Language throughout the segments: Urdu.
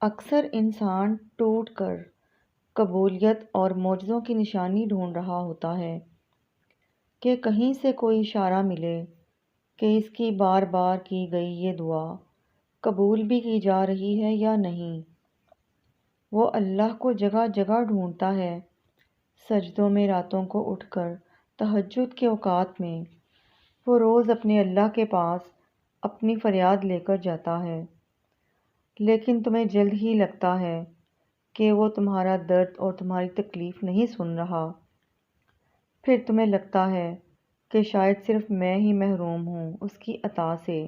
اکثر انسان ٹوٹ کر قبولیت اور معجزوں کی نشانی ڈھونڈ رہا ہوتا ہے کہ کہیں سے کوئی اشارہ ملے کہ اس کی بار بار کی گئی یہ دعا قبول بھی کی جا رہی ہے یا نہیں۔ وہ اللہ کو جگہ جگہ ڈھونڈتا ہے، سجدوں میں راتوں کو اٹھ کر، تہجد کے اوقات میں۔ وہ روز اپنے اللہ کے پاس اپنی فریاد لے کر جاتا ہے، لیکن تمہیں جلد ہی لگتا ہے کہ وہ تمہارا درد اور تمہاری تکلیف نہیں سن رہا۔ پھر تمہیں لگتا ہے کہ شاید صرف میں ہی محروم ہوں اس کی عطا سے۔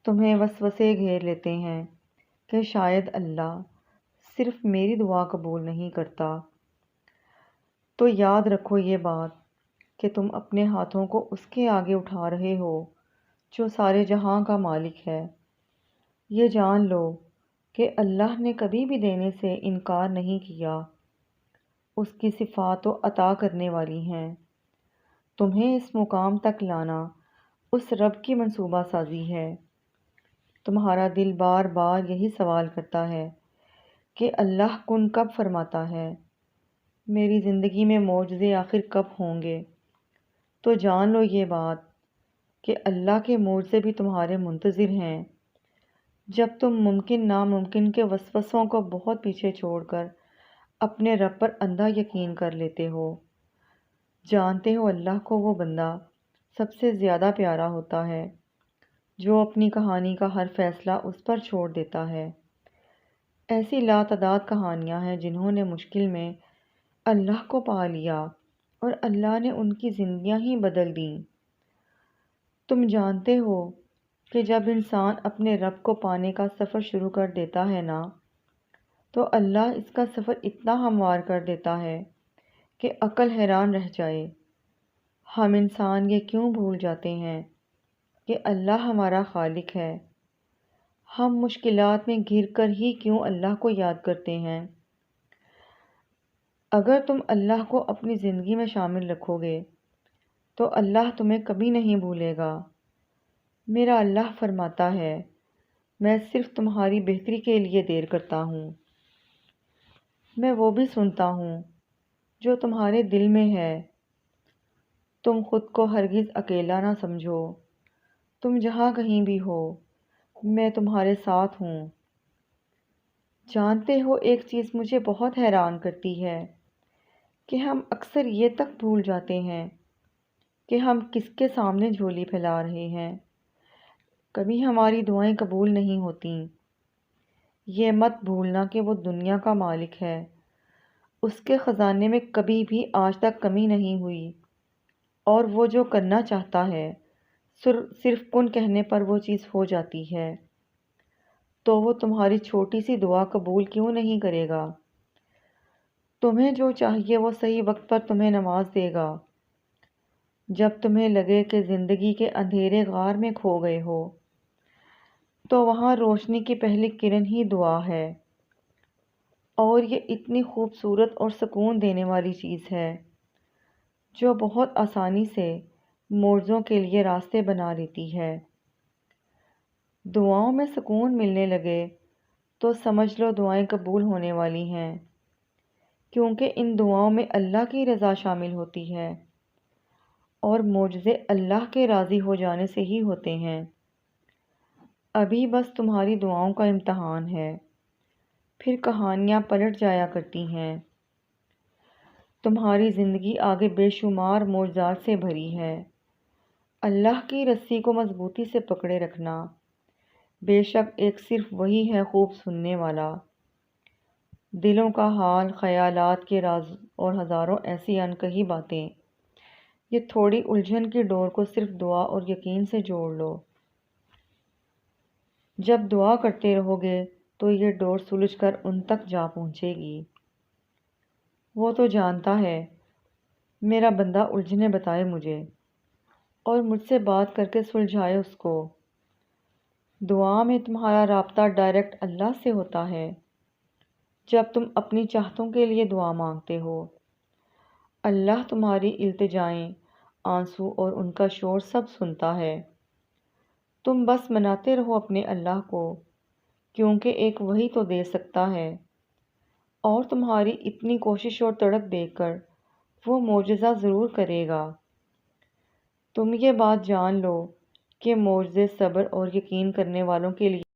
تمہیں وسوسے گھیر لیتے ہیں کہ شاید اللہ صرف میری دعا قبول نہیں کرتا۔ تو یاد رکھو یہ بات کہ تم اپنے ہاتھوں کو اس کے آگے اٹھا رہے ہو جو سارے جہاں کا مالک ہے۔ یہ جان لو کہ اللہ نے کبھی بھی دینے سے انکار نہیں کیا۔ اس کی صفات و عطا کرنے والی ہیں۔ تمہیں اس مقام تک لانا اس رب کی منصوبہ سازی ہے۔ تمہارا دل بار بار یہی سوال کرتا ہے کہ اللہ کن کب فرماتا ہے، میری زندگی میں معجزے آخر کب ہوں گے؟ تو جان لو یہ بات کہ اللہ کے معجزے بھی تمہارے منتظر ہیں، جب تم ممکن ناممکن کے وسوسوں کو بہت پیچھے چھوڑ کر اپنے رب پر اندھا یقین کر لیتے ہو۔ جانتے ہو اللہ کو وہ بندہ سب سے زیادہ پیارا ہوتا ہے جو اپنی کہانی کا ہر فیصلہ اس پر چھوڑ دیتا ہے۔ ایسی لاتعداد کہانیاں ہیں جنہوں نے مشکل میں اللہ کو پا لیا اور اللہ نے ان کی زندگیاں ہی بدل دیں۔ تم جانتے ہو کہ جب انسان اپنے رب کو پانے کا سفر شروع کر دیتا ہے نا، تو اللہ اس کا سفر اتنا ہموار کر دیتا ہے کہ عقل حیران رہ جائے۔ ہم انسان یہ کیوں بھول جاتے ہیں کہ اللہ ہمارا خالق ہے؟ ہم مشکلات میں گر کر ہی کیوں اللہ کو یاد کرتے ہیں؟ اگر تم اللہ کو اپنی زندگی میں شامل رکھو گے تو اللہ تمہیں کبھی نہیں بھولے گا۔ میرا اللہ فرماتا ہے، میں صرف تمہاری بہتری کے لیے دیر کرتا ہوں۔ میں وہ بھی سنتا ہوں جو تمہارے دل میں ہے۔ تم خود کو ہرگز اکیلا نہ سمجھو۔ تم جہاں کہیں بھی ہو، میں تمہارے ساتھ ہوں۔ جانتے ہو ایک چیز مجھے بہت حیران کرتی ہے کہ ہم اکثر یہ تک بھول جاتے ہیں کہ ہم کس کے سامنے جھولی پھیلا رہے ہیں۔ کبھی ہماری دعائیں قبول نہیں ہوتیں۔ یہ مت بھولنا کہ وہ دنیا کا مالک ہے۔ اس کے خزانے میں کبھی بھی آج تک کمی نہیں ہوئی، اور وہ جو کرنا چاہتا ہے صرف کن کہنے پر وہ چیز ہو جاتی ہے۔ تو وہ تمہاری چھوٹی سی دعا قبول کیوں نہیں کرے گا؟ تمہیں جو چاہیے وہ صحیح وقت پر تمہیں نواز دے گا۔ جب تمہیں لگے کہ زندگی کے اندھیرے غار میں کھو گئے ہو، تو وہاں روشنی کی پہلی کرن ہی دعا ہے، اور یہ اتنی خوبصورت اور سکون دینے والی چیز ہے جو بہت آسانی سے معجزوں کے لیے راستے بنا لیتی ہے۔ دعاؤں میں سکون ملنے لگے تو سمجھ لو دعائیں قبول ہونے والی ہیں، کیونکہ ان دعاؤں میں اللہ کی رضا شامل ہوتی ہے، اور معجزے اللہ کے راضی ہو جانے سے ہی ہوتے ہیں۔ ابھی بس تمہاری دعاؤں کا امتحان ہے، پھر کہانیاں پلٹ جایا کرتی ہیں۔ تمہاری زندگی آگے بے شمار معجزات سے بھری ہے۔ اللہ کی رسی کو مضبوطی سے پکڑے رکھنا۔ بے شک ایک صرف وہی ہے خوب سننے والا۔ دلوں کا حال، خیالات کے راز اور ہزاروں ایسی انکہی باتیں۔ یہ تھوڑی الجھن کی ڈور کو صرف دعا اور یقین سے جوڑ لو۔ جب دعا کرتے رہو گے تو یہ ڈور سلجھ کر ان تک جا پہنچے گی۔ وہ تو جانتا ہے، میرا بندہ الجھنے بتائے مجھے، اور مجھ سے بات کر کے سلجھائے اس کو۔ دعا میں تمہارا رابطہ ڈائریکٹ اللہ سے ہوتا ہے۔ جب تم اپنی چاہتوں کے لیے دعا مانگتے ہو، اللہ تمہاری التجائیں، آنسو اور ان کا شور سب سنتا ہے۔ تم بس مناتے رہو اپنے اللہ کو کیونکہ ایک وہی تو دے سکتا ہے، اور تمہاری اتنی کوشش اور تڑپ دیکھ کر وہ معجزہ ضرور کرے گا۔ تم یہ بات جان لو کہ معجزے صبر اور یقین کرنے والوں کے لیے